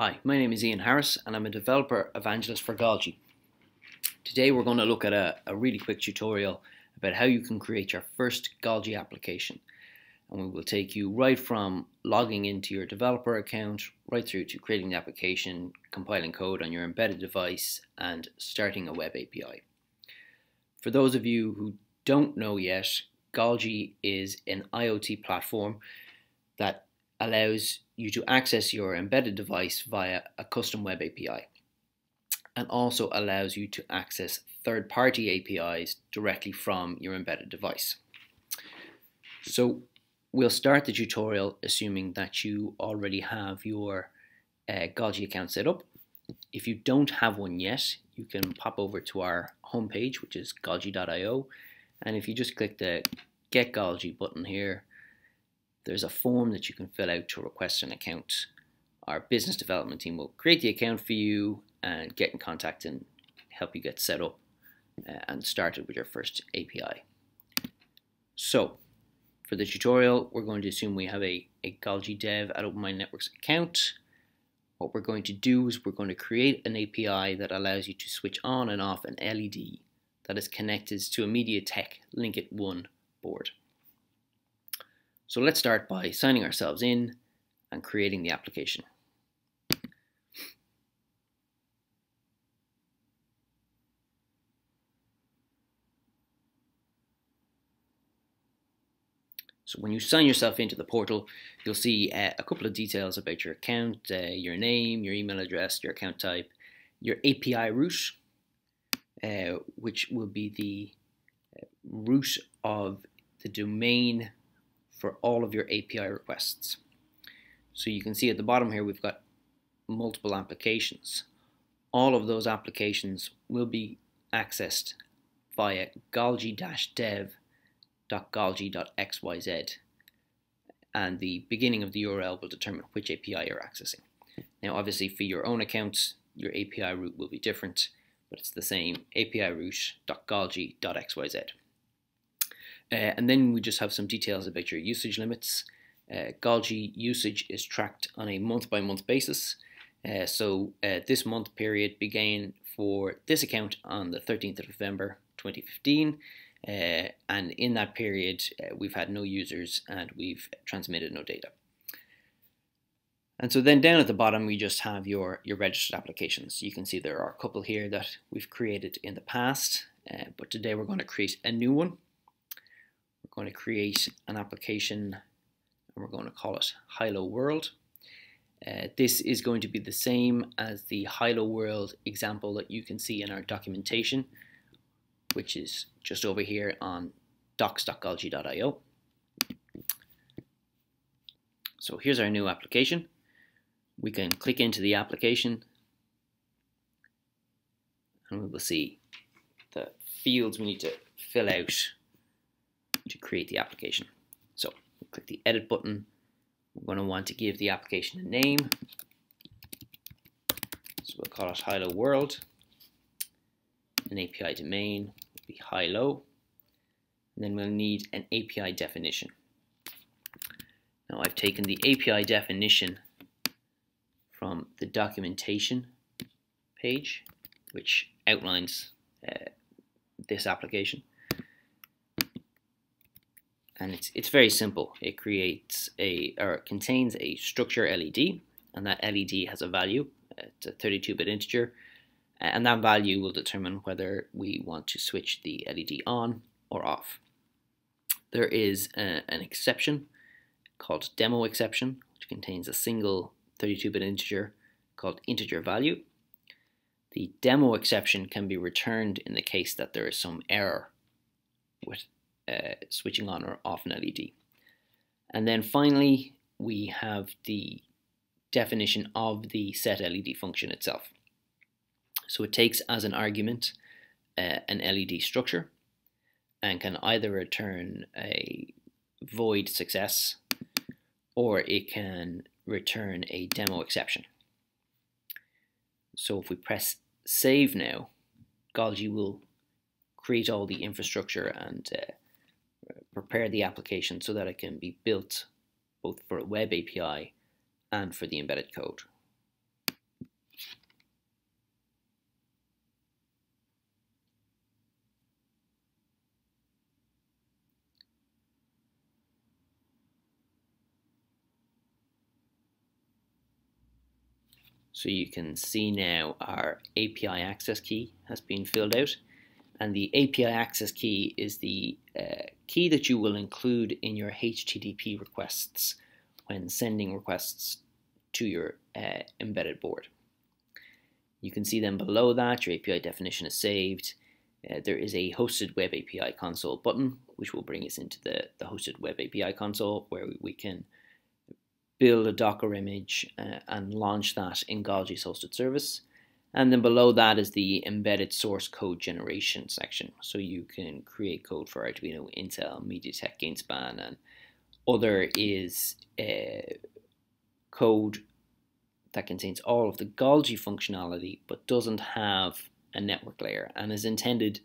Hi, my name is Ian Harris and I'm a developer evangelist for Golgi. Today we're going to look at a really quick tutorial about how you can create your first Golgi application. And we will take you right from logging into your developer account right through to creating the application, compiling code on your embedded device and starting a web API. For those of you who don't know yet, Golgi is an IoT platform that allows you to access your embedded device via a custom web API and also allows you to access third-party APIs directly from your embedded device. So we'll start the tutorial assuming that you already have your Golgi account set up. If you don't have one yet, you can pop over to our homepage, which is golgi.io, and if you just click the Get Golgi button here, there's a form that you can fill out to request an account. Our business development team will create the account for you and get in contact and help you get set up and started with your first API. So, for the tutorial, we're going to assume we have a Golgi Dev at OpenMind Networks account. What we're going to do is we're going to create an API that allows you to switch on and off an LED that is connected to a MediaTek Linkit 1 board. So let's start by signing ourselves in and creating the application. So when you sign yourself into the portal, you'll see a couple of details about your account, your name, your email address, your account type, your API route, which will be the root of the domain for all of your API requests. So you can see at the bottom here we've got multiple applications. All of those applications will be accessed via golgi-dev.golgi.xyz, and the beginning of the URL will determine which API you're accessing. Now obviously for your own accounts your API route will be different, but it's the same, API route.golgi.xyz. And then we just have some details about your usage limits. Golgi usage is tracked on a month-by-month basis. So this month period began for this account on the 13th of November 2015. And in that period, we've had no users and we've transmitted no data. And so then down at the bottom, we just have your registered applications. You can see there are a couple here that we've created in the past, but today we're going to create a new one. We're going to create an application and we're going to call it Hello World. This is going to be the same as the Hello World example that you can see in our documentation, which is just over here on docs.golgi.io. So here's our new application. We can click into the application and we will see the fields we need to fill out to create the application. So we'll click the edit button. We're going to want to give the application a name. So we'll call it Hello World. An API domain will be Hello. And then we'll need an API definition. Now I've taken the API definition from the documentation page, which outlines this application. And it's very simple. It contains a structure LED, and that LED has a value. It's a 32-bit integer, and that value will determine whether we want to switch the LED on or off. There is an exception called demo exception, which contains a single 32-bit integer called integer value. The demo exception can be returned in the case that there is some error with switching on or off an LED. And then finally, we have the definition of the set LED function itself. So it takes as an argument an LED structure and can either return a void success or it can return a demo exception. So if we press save now, Golgi will create all the infrastructure and prepare the application so that it can be built both for a web API and for the embedded code. So you can see now our API access key has been filled out, and the API access key is the key that you will include in your HTTP requests when sending requests to your embedded board. You can see then below that your API definition is saved. There is a hosted web API console button, which will bring us into the hosted web API console, where we can build a Docker image and launch that in Golgi's hosted service. And then below that is the embedded source code generation section. So you can create code for Arduino, Intel, MediaTek, Gainspan, and other is code that contains all of the Golgi functionality but doesn't have a network layer, and is intended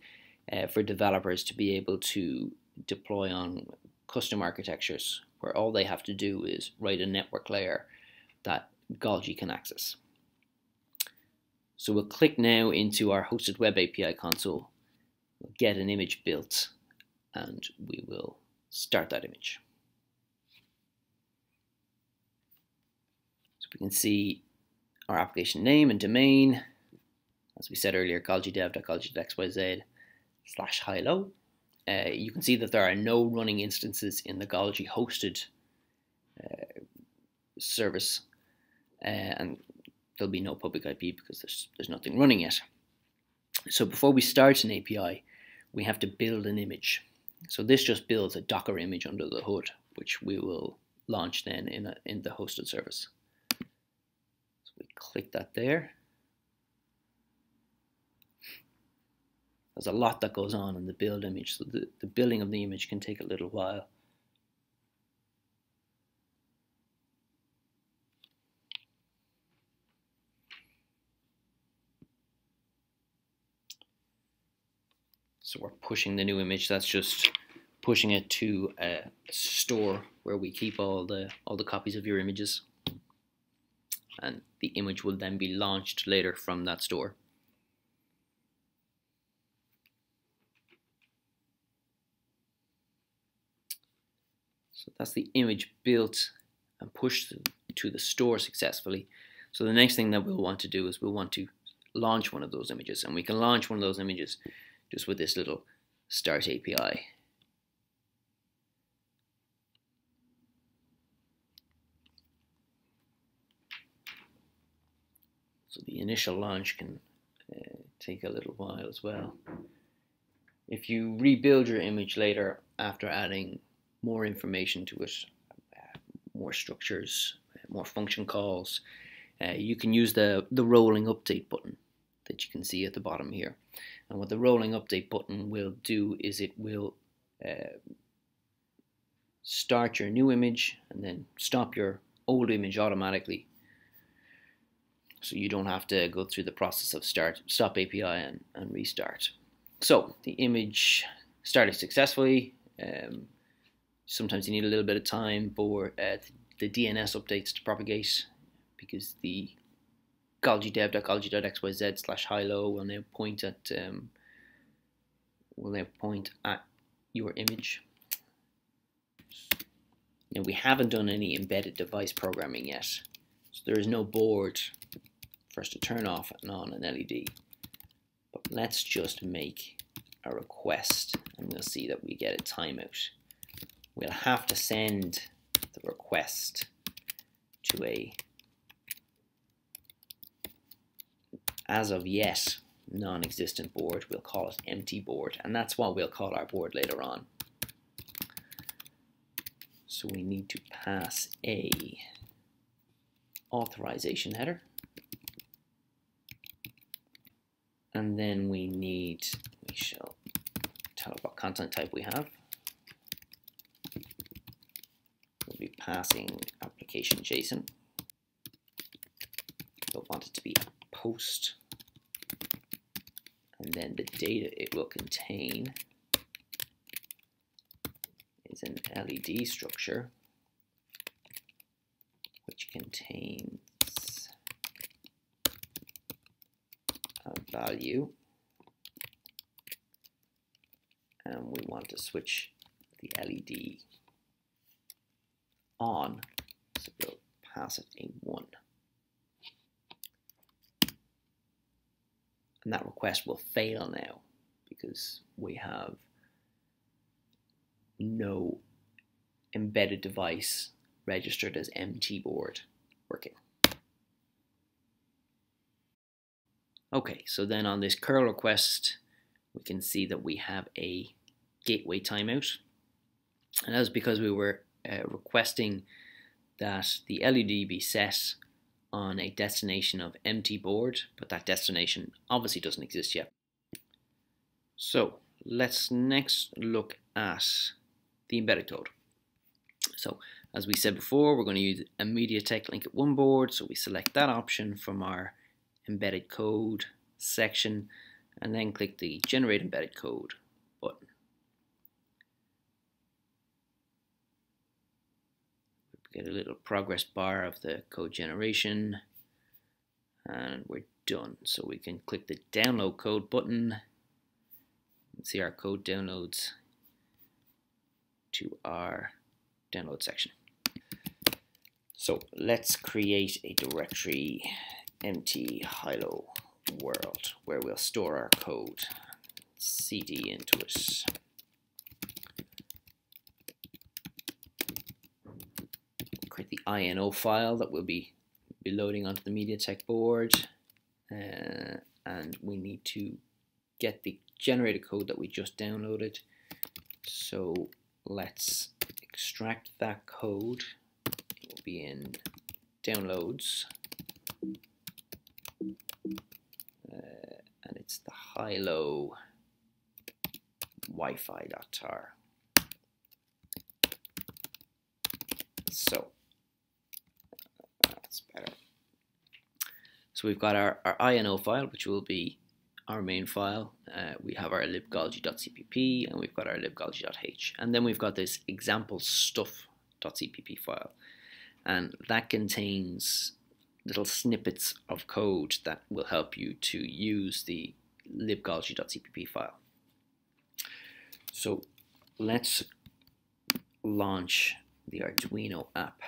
for developers to be able to deploy on custom architectures where all they have to do is write a network layer that Golgi can access. So we'll click now into our hosted web API console, we'll get an image built, and we will start that image. So we can see our application name and domain, as we said earlier, golgidev.golgi.xyz/hilo. You can see that there are no running instances in the Golgi hosted service, and there'll be no public IP because there's nothing running yet. So before we start an API, we have to build an image. So this just builds a Docker image under the hood, which we will launch then in the hosted service. So we click that there. There's a lot that goes on in the build image, so the building of the image can take a little while. So we're pushing the new image. That's just pushing it to a store where we keep all the copies of your images, and the image will then be launched later from that store. So that's the image built and pushed to the store successfully. So the next thing that we'll want to do is we'll want to launch one of those images, and we can launch one of those images just with this little start API. So the initial launch can take a little while as well. If you rebuild your image later after adding more information to it, more structures, more function calls, you can use the rolling update button that you can see at the bottom here. And what the rolling update button will do is it will start your new image and then stop your old image automatically, so you don't have to go through the process of stop API and restart. So the image started successfully. Sometimes you need a little bit of time for the DNS updates to propagate, because the golgidev.golgi.xyz/hilo will now point at your image. Now we haven't done any embedded device programming yet, so there is no board for us to turn off and on an LED. But let's just make a request, and we'll see that we get a timeout. We'll have to send the request to a as of yet non-existent board. We'll call it empty board, and that's what we'll call our board later on. So we need to pass a authorization header, and then we shall tell it what content type we have. We'll be passing application JSON. We'll want it to be a post, and then the data it will contain is an LED structure which contains a value, and we want to switch the LED on, so we'll pass it a 1. and that request will fail now because we have no embedded device registered as MT board working. Okay, so then on this curl request, we can see that we have a gateway timeout, and that's because we were requesting that the LED be set on a destination of MT board, but that destination obviously doesn't exist yet. So let's next look at the embedded code. So as we said before, we're going to use a MediaTek Link at One board, so we select that option from our embedded code section and then click the Generate Embedded Code button. We get a little progress bar of the code generation and we're done. So we can click the Download Code button and see our code downloads to our download section. So let's create a directory empty hello world where we'll store our code. CD into it. Create the INO file that will be loading onto the MediaTek board, and we need to get the generated code that we just downloaded. So let's extract that code. It will be in downloads, and it's the high-low Wi-Fi.tar. So that's better. So we've got our INO file, which will be our main file. We have our libgolgi.cpp and we've got our libgolgi.h, and then we've got this example stuff.cpp file, and that contains little snippets of code that will help you to use the libgolgi.cpp file. So let's launch the Arduino app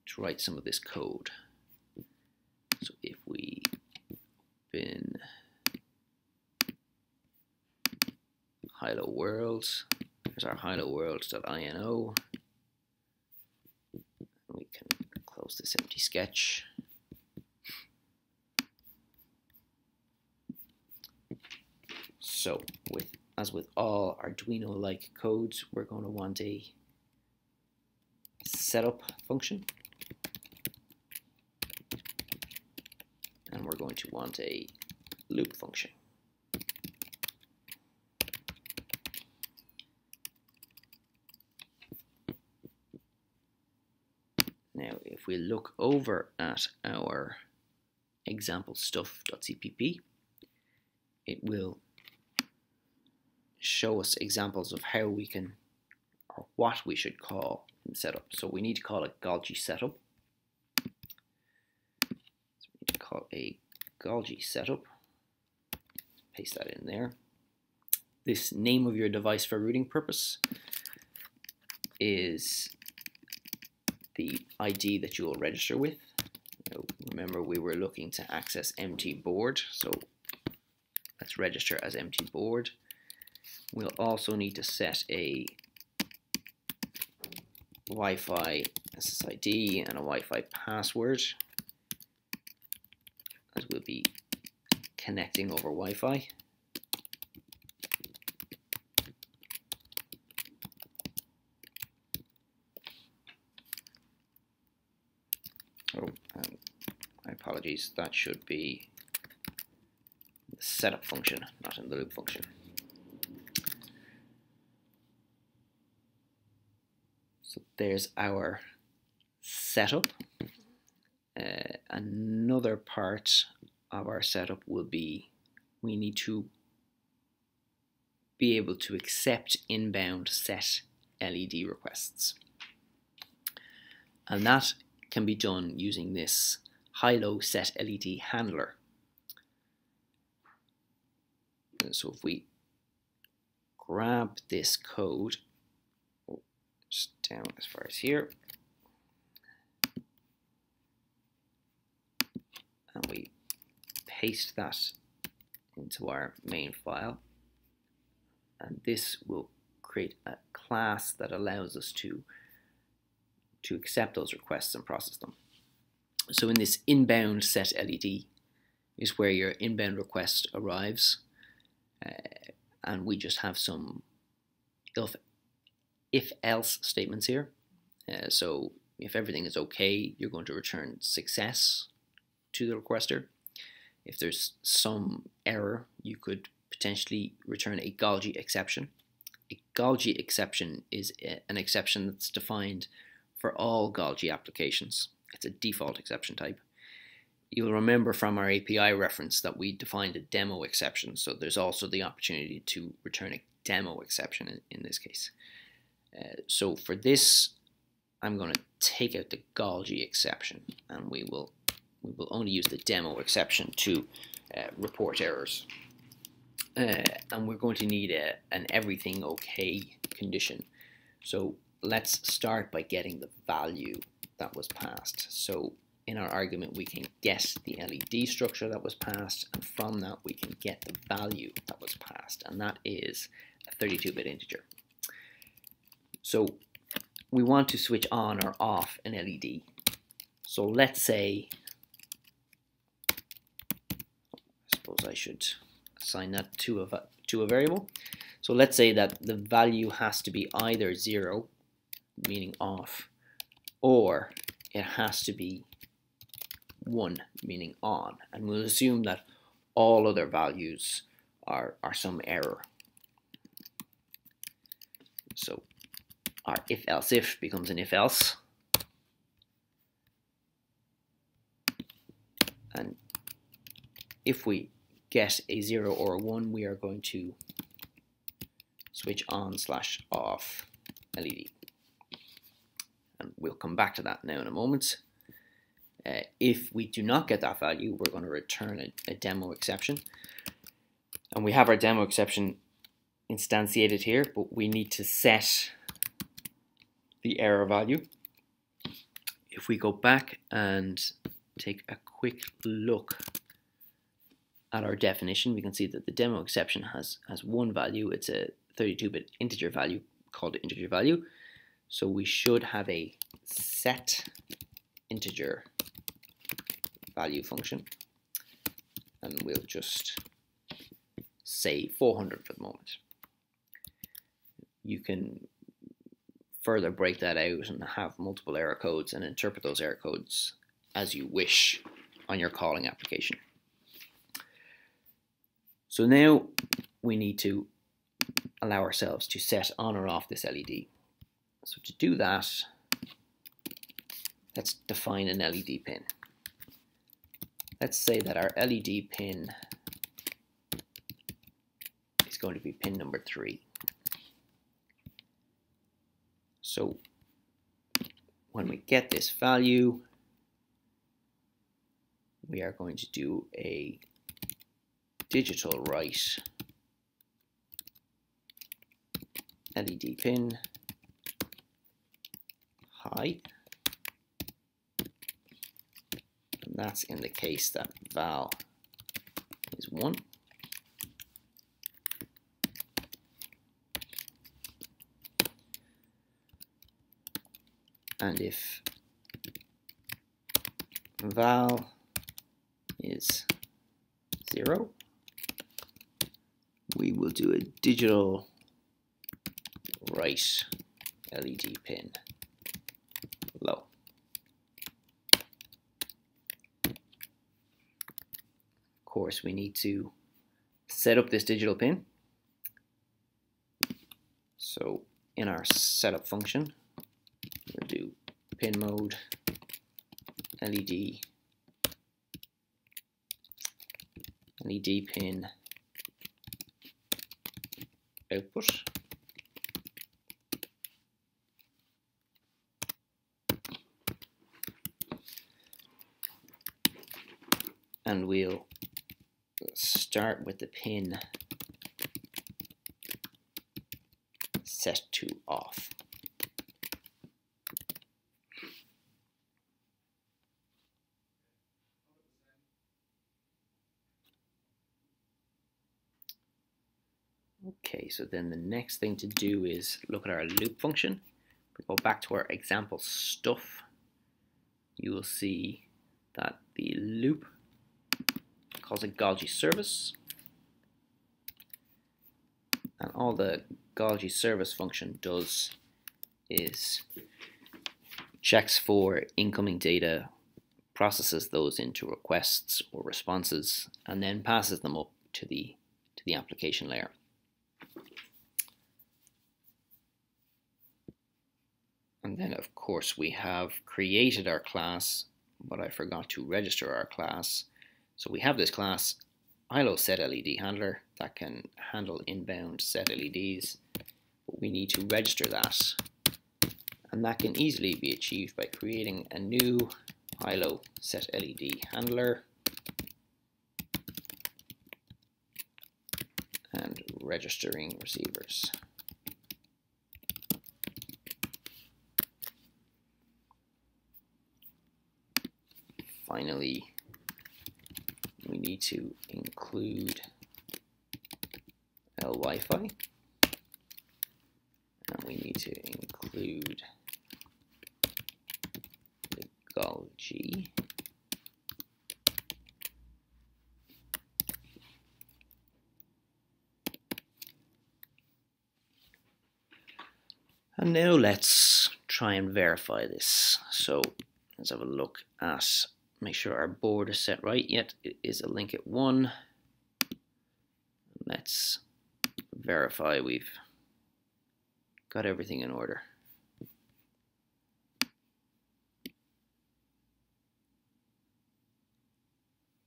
to write some of this code. So if we open hello world, there's our hello world.ino. We can close this empty sketch. So as with all Arduino-like codes, we're going to want a setup function, and we're going to want a loop function. Now, if we look over at our example stuff.cpp, it will show us examples of how we can, or what we should call in setup. So we need to call it Golgi setup. So we need to call a Golgi setup. Paste that in there. This name of your device for routing purpose is the ID that you will register with. Now, remember, we were looking to access MT board, so let's register as MT board. We'll also need to set a Wi-Fi SSID and a Wi-Fi password, as we'll be connecting over Wi-Fi. Oh, my apologies, that should be the setup function, not in the loop function. So there's our setup. Another part of our setup will be we need to be able to accept inbound set LED requests. And that can be done using this high-low set LED handler. So if we grab this code, just down as far as here, and we paste that into our main file, and this will create a class that allows us to accept those requests and process them. So in this inbound set LED is where your inbound request arrives, and we just have some if-else statements here. So if everything is okay, you're going to return success to the requester. If there's some error, you could potentially return a Golgi exception. A Golgi exception is an exception that's defined for all Golgi applications. It's a default exception type. You'll remember from our API reference that we defined a demo exception, so there's also the opportunity to return a demo exception in this case. So for this, I'm going to take out the Golgi exception, and we will only use the demo exception to report errors. And we're going to need an everything okay condition. So let's start by getting the value that was passed. So in our argument, we can get the LED structure that was passed, and from that we can get the value that was passed, and that is a 32-bit integer. So we want to switch on or off an LED. So let's say, I suppose I should assign that to a variable. So let's say that the value has to be either 0, meaning off, or it has to be 1, meaning on, and we'll assume that all other values are some error. So our if-else if becomes an if-else, and if we get a 0 or a 1, we are going to switch on/off LED. And we'll come back to that now in a moment. If we do not get that value, we're going to return a demo exception. And we have our demo exception instantiated here, but we need to set the error value. If we go back and take a quick look at our definition, we can see that the demo exception has one value. It's a 32-bit integer value called integer value. So we should have a set integer value function, and we'll just say 400 for the moment. You can further break that out and have multiple error codes and interpret those error codes as you wish on your calling application. So now we need to allow ourselves to set on or off this LED. So to do that, let's define an LED pin. Let's say that our LED pin is going to be pin number 3. So when we get this value, we are going to do a digital write LED pin high, and that's in the case that val is 1. And if val is 0, we will do a digital write LED pin low. Of course, we need to set up this digital pin. So in our setup function, we'll do pin mode LED pin output. And we'll start with the pin set to off. Okay, so then the next thing to do is look at our loop function. If we go back to our example stuff, you will see that the loop calls a Golgi service, and all the Golgi service function does is checks for incoming data, processes those into requests or responses, and then passes them up to the application layer. And then of course we have created our class, but I forgot to register our class. So we have this class ILO set LED handler that can handle inbound set LEDs, but we need to register that, and that can easily be achieved by creating a new ILO set LED handler and registering receivers. Finally, we need to include Wi-Fi, and we need to include the Golgi. And now let's try and verify this. So let's have a look at, make sure our board is set right. Yet it is a link at 1. Let's verify we've got everything in order.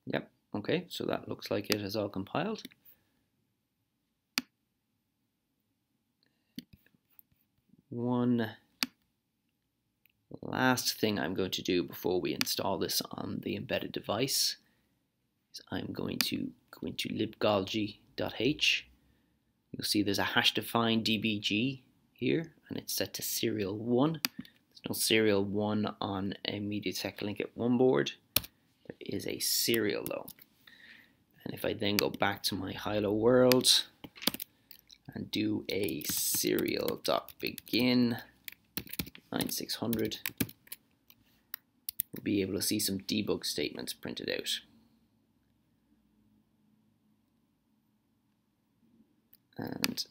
Yep, okay, so that looks like it has all compiled. One last thing I'm going to do before we install this on the embedded device is I'm going to go into libgolgi.h. You'll see there's a hash defined DBG here, and it's set to serial 1. There's no serial 1 on a MediaTek Link at 1 board. There is a serial though. And if I then go back to my Hello World and do a serial.begin 9600, we'll be able to see some debug statements printed out. And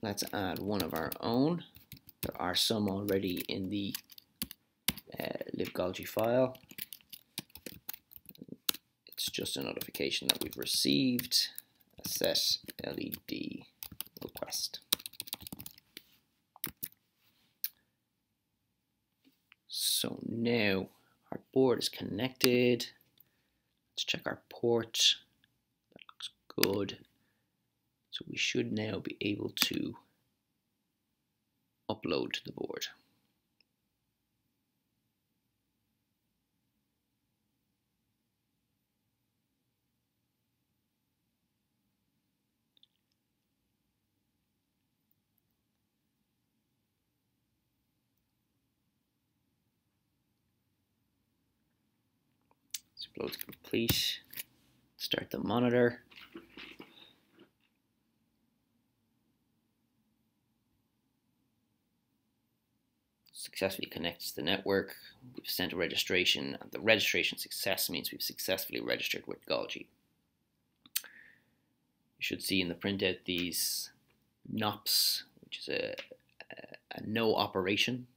let's add one of our own. There are some already in the libgolgi file. It's just a notification that we've received a set LED request. So now our board is connected. Let's check our port. That looks good. So we should now be able to upload to the board. So upload's complete. Start the monitor. Successfully connects to the network. We've sent a registration. The registration success means we've successfully registered with Golgi. You should see in the printout these NOPs, which is a no operation,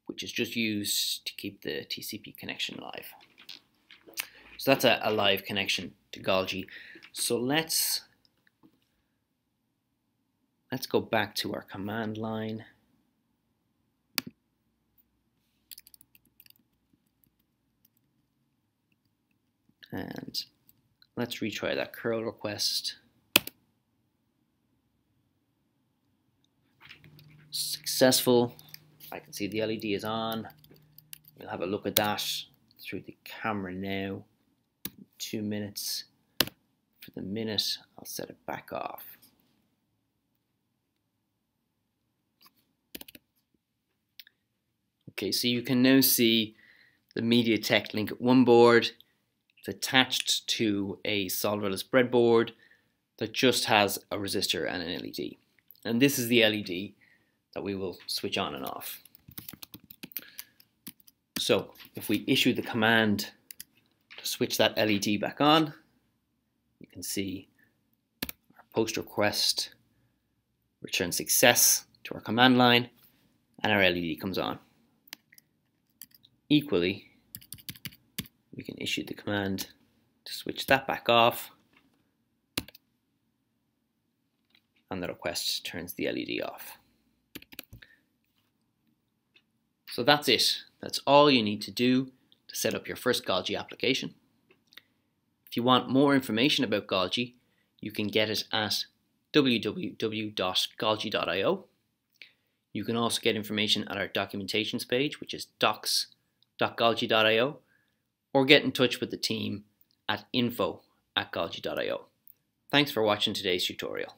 which is just used to keep the TCP connection live. So that's a live connection to Golgi. So let's go back to our command line. And let's retry that curl request. Successful. I can see the LED is on. We'll have a look at that through the camera now. 2 minutes. For the minute, I'll set it back off. Okay, so you can now see the MediaTek Link at 1 board. It's attached to a solderless breadboard. that just has a resistor and an LED. And this is the LED that we will switch on and off. So if we issue the command to switch that LED back on, you can see our post request returns success to our command line and our LED comes on. Equally, we can issue the command to switch that back off and the request turns the LED off. So that's it. That's all you need to do to set up your first Golgi application. If you want more information about Golgi, you can get it at www.golgi.io. You can also get information at our documentations page, which is docs.golgi.io, or get in touch with the team at info@golgi.io. Thanks for watching today's tutorial.